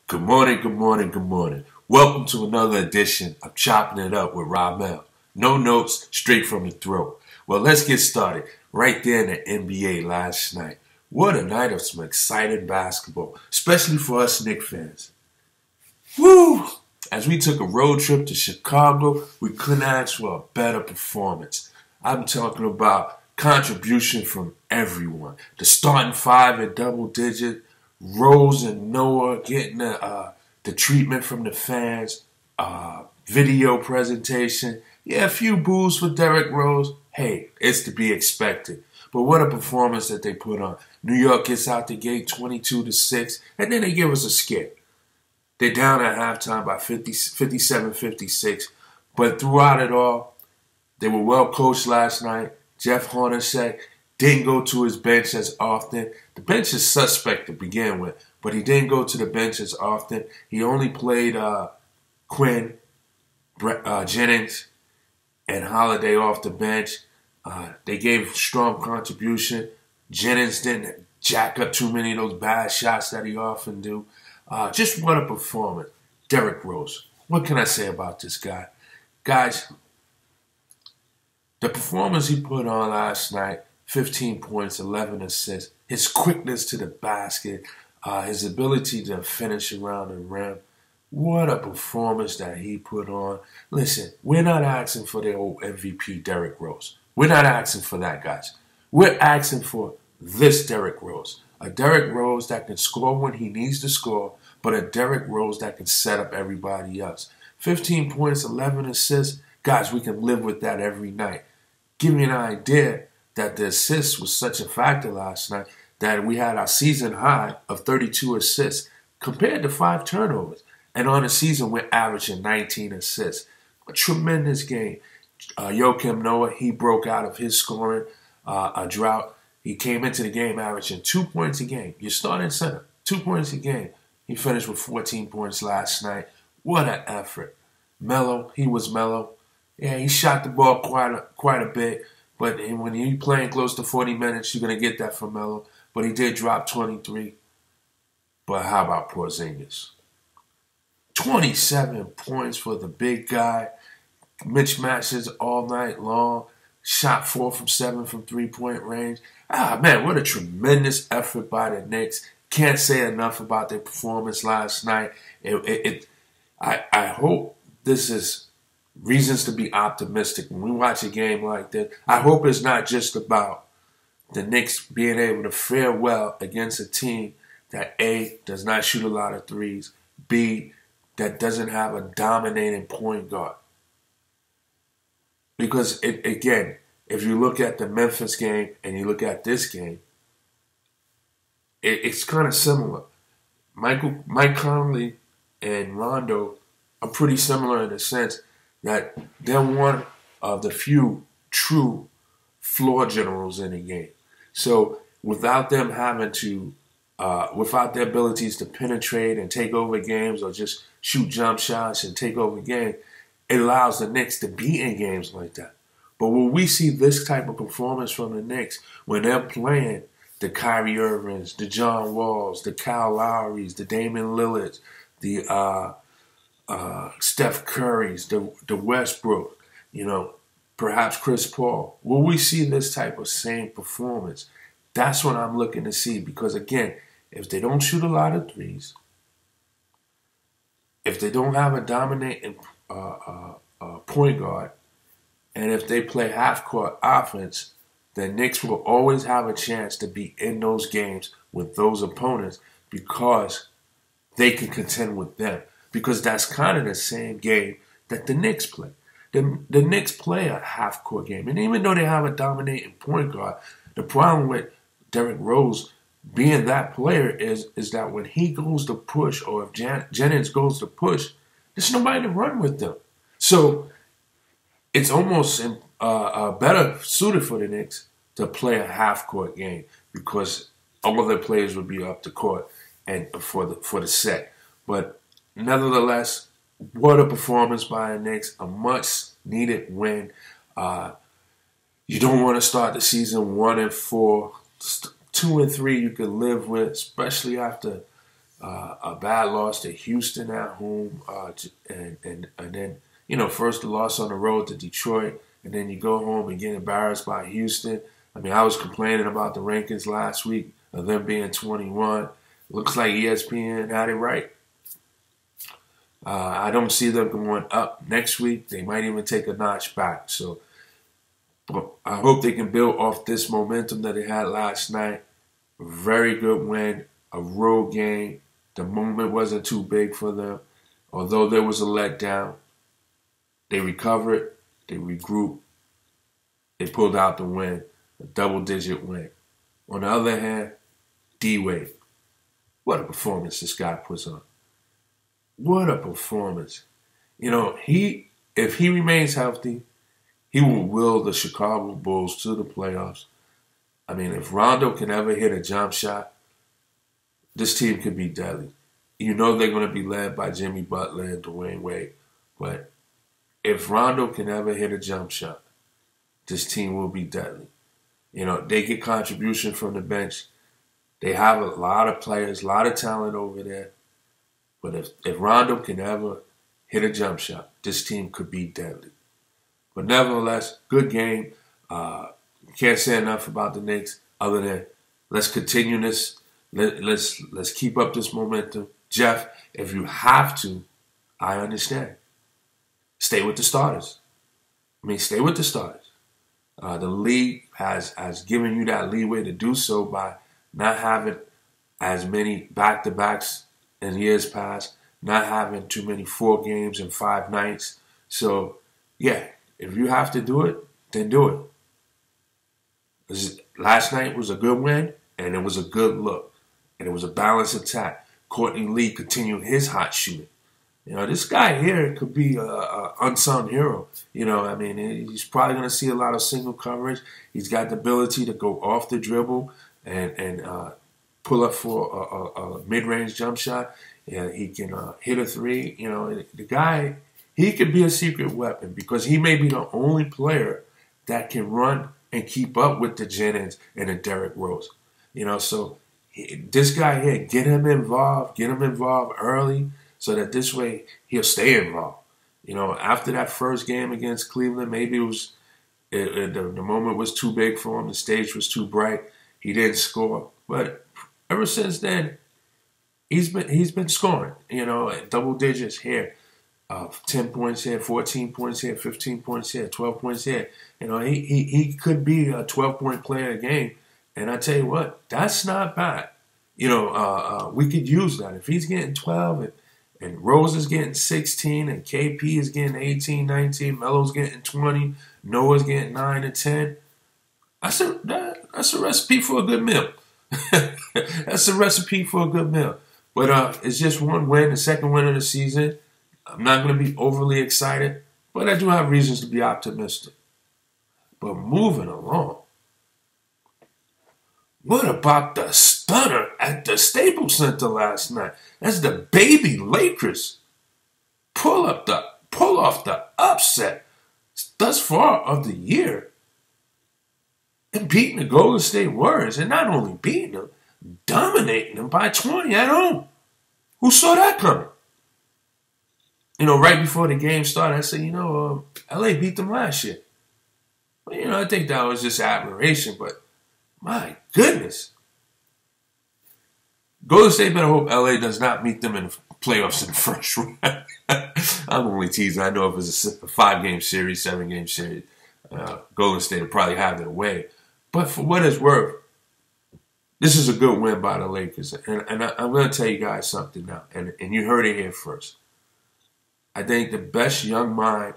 Good morning, good morning, good morning. Welcome to another edition of Chopping It Up with Ramel. No notes, straight from the throat. Well, let's get started. Right there in the NBA last night. What a night of some exciting basketball, especially for us Knicks fans. Woo! As we took a road trip to Chicago, we couldn't ask for a better performance. I'm talking about contribution from everyone. The starting five in double digits, Rose and Noah getting the treatment from the fans, video presentation. Yeah, a few boos for Derrick Rose. Hey, it's to be expected. But what a performance that they put on. New York gets out the gate 22-6, and then they give us a scare. They're down at halftime by 57-56. But throughout it all, they were well coached last night. Jeff Hornacek didn't go to his bench as often. The bench is suspect to begin with, but he didn't go to the bench as often. He only played Quinn, Jennings, and Holiday off the bench. They gave strong contribution. Jennings didn't jack up too many of those bad shots that he often do. Just what a performance. Derrick Rose. What can I say about this guy? Guys, the performance he put on last night, 15 points, 11 assists, his quickness to the basket, his ability to finish around the rim. What a performance that he put on. Listen, we're not asking for the old MVP Derrick Rose. We're not asking for that, guys. We're asking for this Derrick Rose. A Derrick Rose that can score when he needs to score, but a Derrick Rose that can set up everybody else. 15 points, 11 assists. Guys, we can live with that every night. Give me an idea that the assists was such a factor last night that we had our season high of 32 assists compared to 5 turnovers. And on the season, we're averaging 19 assists. A tremendous game. Joakim Noah, he broke out of his scoring a drought. He came into the game averaging 2 points a game. You're starting center, 2 points a game. He finished with 14 points last night. What an effort. Melo, he was Melo. Yeah, he shot the ball quite a bit. But when you're playing close to 40 minutes, you're going to get that from Melo. But he did drop 23. But how about Porzingis? 27 points for the big guy. Mismatches all night long. Shot 4 from 7 from three-point range. Man, what a tremendous effort by the Knicks. Can't say enough about their performance last night. I hope this is reasons to be optimistic when we watch a game like this. I hope it's not just about the Knicks being able to fare well against a team that A, does not shoot a lot of threes, B, that doesn't have a dominating point guard. Because, again, if you look at the Memphis game and you look at this game, it's kind of similar. Mike Conley and Rondo are pretty similar in the sense that they're one of the few true floor generals in the game. So without them having to, without their abilities to penetrate and take over games or just shoot jump shots and take over games, it allows the Knicks to be in games like that. But when we see this type of performance from the Knicks, when they're playing the Kyrie Irvings, the John Walls, the Kyle Lowrys, the Damian Lillards, the Steph Currys, the Westbrook, perhaps Chris Paul. Will we see this type of same performance? That's what I'm looking to see because, again, if they don't shoot a lot of threes, if they don't have a dominating point guard, and if they play half-court offense, then Knicks will always have a chance to be in those games with those opponents because they can contend with them. Because that's kind of the same game that the Knicks play. The Knicks play a half-court game. And even though they have a dominating point guard, the problem with Derrick Rose being that player is that when he goes to push or if Jennings goes to push, there's nobody to run with them. So it's almost better suited for the Knicks to play a half-court game because all of their players would be up the court and for the set. But nevertheless, what a performance by the Knicks. A much-needed win. You don't want to start the season 1-4. 2-3 you could live with, especially after a bad loss to Houston at home, and then first the loss on the road to Detroit, and then you go home and get embarrassed by Houston. I mean, I was complaining about the rankings last week of them being 21. Looks like ESPN had it right. I don't see them going up next week. They might even take a notch back. So, but I hope they can build off this momentum that they had last night. Very good win, a road game. The moment wasn't too big for them. Although there was a letdown, they recovered, they regrouped, they pulled out the win, a double-digit win. On the other hand, D-Wade, what a performance this guy puts on. What a performance. If he remains healthy, he will will the Chicago Bulls to the playoffs. I mean, if Rondo can ever hit a jump shot, this team could be deadly. They're going to be led by Jimmy Butler and Dwayne Wade. But if Rondo can ever hit a jump shot, this team will be deadly. They get contribution from the bench. They have a lot of players, a lot of talent over there. But if Rondo can ever hit a jump shot, this team could be deadly. But nevertheless, good game. Can't say enough about the Knicks other than let's continue this. Let's keep up this momentum. Jeff, if you have to, I understand. Stay with the starters. Stay with the starters. The league has given you that leeway to do so by not having as many back-to-backs in years past, not having too many 4 games in 5 nights. So, yeah, if you have to do it, then do it. Last night was a good win, and it was a good look, and it was a balanced attack. Courtney Lee continued his hot shooting. This guy here could be an unsung hero. He's probably going to see a lot of single coverage. He's got the ability to go off the dribble and pull up for a mid-range jump shot. Yeah, he can hit a 3. The guy, he could be a secret weapon because he may be the only player that can run and keep up with the Jennings and the Derrick Rose. So this guy here, get him involved early so that this way he'll stay involved. After that first game against Cleveland, maybe the moment was too big for him. The stage was too bright. He didn't score. But ever since then, he's been scoring, double digits here. 10 points here, 14 points here, 15 points here, 12 points here. He could be a 12-point player a game. And I tell you what, that's not bad. We could use that. If he's getting 12 and Rose is getting 16 and KP is getting 18, 19, Melo's getting 20, Noah's getting 9 and 10, that's a recipe for a good meal. That's a recipe for a good meal. But it's just one win, the second win of the season. I'm not going to be overly excited, but I do have reasons to be optimistic. But moving along, what about the stunner at the Staples Center last night? That's the baby Lakers pull off the upset thus far of the year and beating the Golden State Warriors, and not only beating them, dominating them by 20 at home. Who saw that coming? Right before the game started, I said, LA beat them last year. But, I think that was just admiration, but my goodness. Golden State better hope LA does not meet them in the playoffs in the first round. I'm only teasing. I know if it's a 5-game series, 7-game series, Golden State will probably have their way. But for what it's worth, this is a good win by the Lakers. And I'm going to tell you guys something now, and you heard it here first. I think the best young mind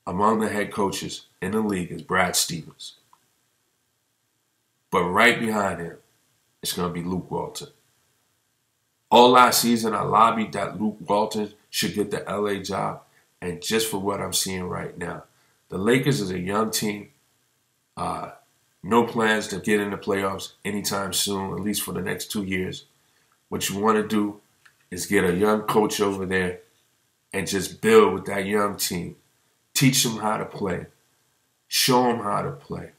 among the head coaches in the league is Brad Stevens. But right behind him, it's going to be Luke Walton. All last season, I lobbied that Luke Walton should get the LA job. And just for what I'm seeing right now, the Lakers is a young team. No plans to get in the playoffs anytime soon, at least for the next 2 years. What you want to do is get a young coach over there and just build with that young team. Teach them how to play. Show them how to play.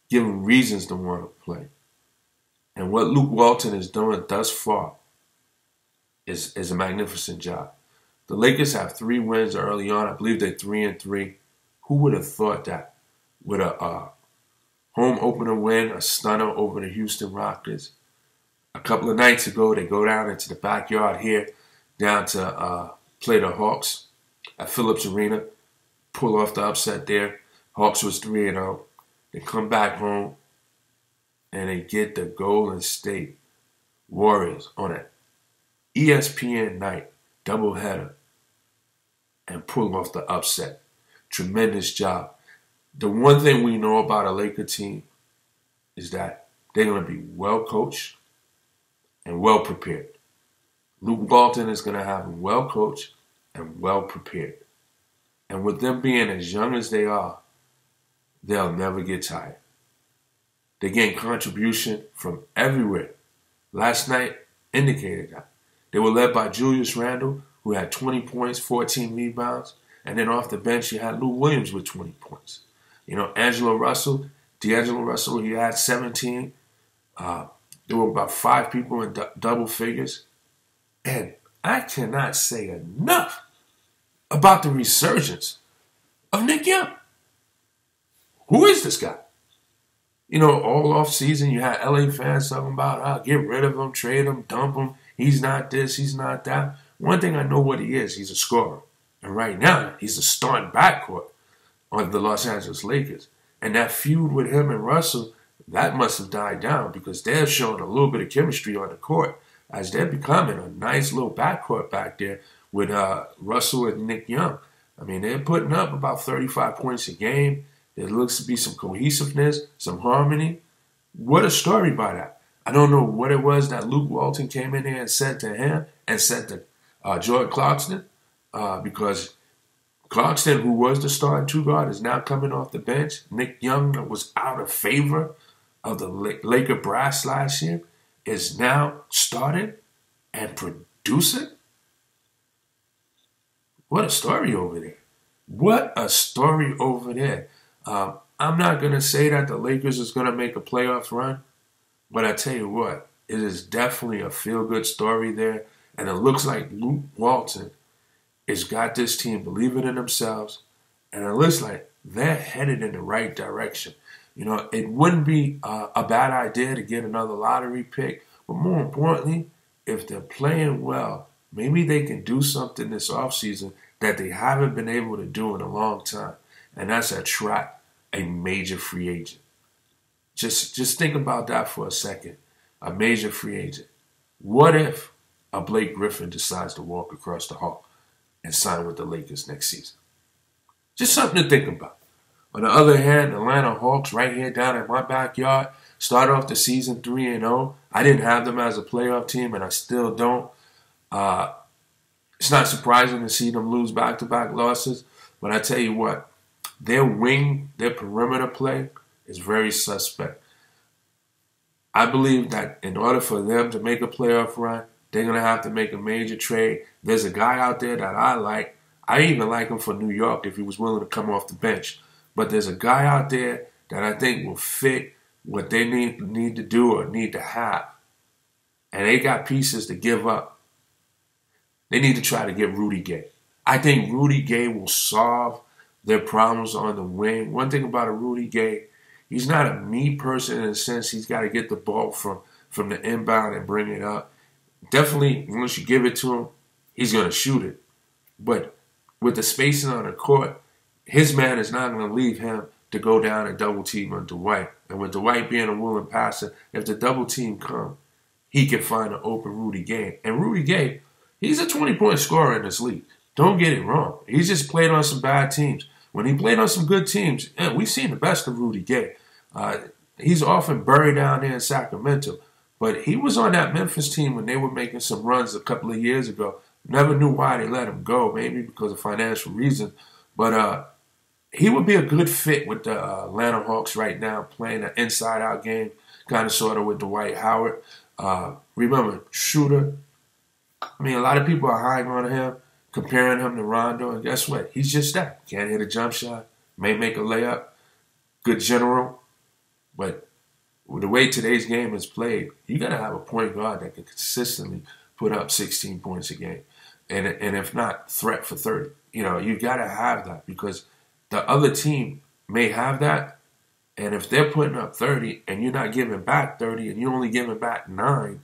Give them reasons to want to play. And what Luke Walton is doing thus far is a magnificent job. The Lakers have 3 wins early on. I believe they're 3-3. Who would have thought that? With a home opener win, a stunner over the Houston Rockets. A couple of nights ago, they go down into the backyard here, down to play the Hawks at Phillips Arena, pull off the upset there. Hawks was 3-0. They come back home, and they get the Golden State Warriors on an ESPN night doubleheader and pull off the upset. Tremendous job. The one thing we know about a Laker team is that they're going to be well coached and well prepared. Luke Walton is going to have them well coached and well prepared. And with them being as young as they are, they'll never get tired. They gain contribution from everywhere. Last night indicated that. They were led by Julius Randle, who had 20 points, 14 rebounds. And then off the bench, you had Lou Williams with 20 points. You know, D'Angelo Russell, he had 17. There were about 5 people in double figures. And I cannot say enough about the resurgence of Nick Young. Who is this guy? You know, all off season, you had LA fans talking about, get rid of him, trade him, dump him. He's not this, he's not that. One thing I know what he is, he's a scorer. And right now, he's a starting backcourt on the Los Angeles Lakers. And that feud with him and Russell, that must have died down because they're showing a little bit of chemistry on the court as they're becoming a nice little backcourt back there with Russell and Nick Young. I mean, they're putting up about 35 points a game. There looks to be some cohesiveness, some harmony. What a story by that. I don't know what it was that Luke Walton came in there and said to him and said to Jordan Clarkson, because Clarkson, who was the starting 2 guard, is now coming off the bench. Nick Young was out of favor of the Laker brass last year, is now starting and producing. What a story over there. What a story over there. I'm not going to say that the Lakers is going to make a playoff run, but I tell you what, it is definitely a feel-good story there, and it looks like Luke Walton has got this team believing in themselves, and it looks like they're headed in the right direction. You know, it wouldn't be a bad idea to get another lottery pick, but more importantly, if they're playing well, maybe they can do something this offseason that they haven't been able to do in a long time, and that's attract a major free agent. Just think about that for a second. A major free agent. What if a Blake Griffin decides to walk across the hall and sign with the Lakers next season? Just something to think about. On the other hand, Atlanta Hawks right here down in my backyard start off the season 3-0. I didn't have them as a playoff team, and I still don't. It's not surprising to see them lose back-to-back losses, but I tell you what, their perimeter play is very suspect. I believe that in order for them to make a playoff run, they're going to have to make a major trade. There's a guy out there that I like. I even like him for New York if he was willing to come off the bench. But there's a guy out there that I think will fit what they need to do or need to have. And they got pieces to give up. They need to try to get Rudy Gay. I think Rudy Gay will solve their problems on the wing. One thing about a Rudy Gay, he's not a me person in the sense he's got to get the ball from the inbound and bring it up. Definitely, once you give it to him, he's going to shoot it. But with the spacing on the court, his man is not going to leave him to go down and double team on Dwight. And with Dwight being a willing passer, if the double team comes, he can find an open Rudy Gay. And Rudy Gay, he's a 20-point scorer in this league. Don't get it wrong. He's just played on some bad teams. When he played on some good teams, we've seen the best of Rudy Gay. He's often buried down there in Sacramento. But he was on that Memphis team when they were making some runs a couple of years ago. Never knew why they let him go, maybe because of financial reasons. But he would be a good fit with the Atlanta Hawks right now, playing an inside-out game, kind of sort of with Dwight Howard. Remember, shooter. I mean, a lot of people are high on him, comparing him to Rondo, and guess what? He's just that. Can't hit a jump shot, may make a layup, good general, but with the way today's game is played, you got to have a point guard that can consistently put up 16 points a game. And if not, threat for 30. You know, you got to have that because the other team may have that. And if they're putting up 30 and you're not giving back 30 and you're only giving back 9,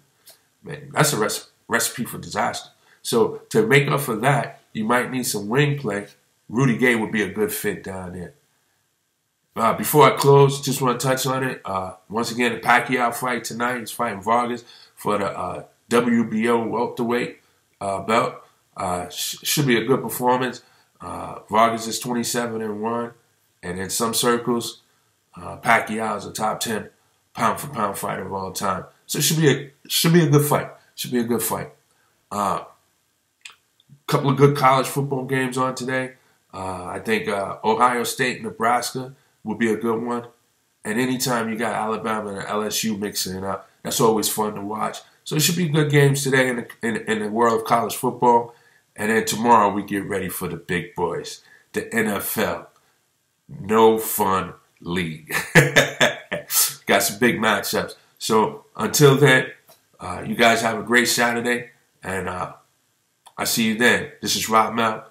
man, that's a recipe for disaster. So to make up for that, you might need some wing play. Rudy Gay would be a good fit down there. Before I close, just want to touch on it. Once again, the Pacquiao fight tonight. He's fighting Vargas for the WBO welterweight belt. Should be a good performance. Vargas is 27-1, and in some circles, Pacquiao is a top 10 pound-for-pound fighter of all time. So it should be a good fight. Should be a good fight. Couple of good college football games on today. I think Ohio State, Nebraska will be a good one. And anytime you got Alabama and LSU mixing it up, that's always fun to watch. So it should be good games today in the world of college football. And then tomorrow we get ready for the big boys, the NFL. No fun league. Got some big matchups. So until then, you guys have a great Saturday. And I see you then. This is Ramel,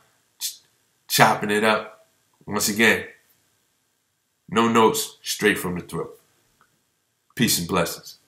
chopping it up. Once again, no notes, straight from the throat. Peace and blessings.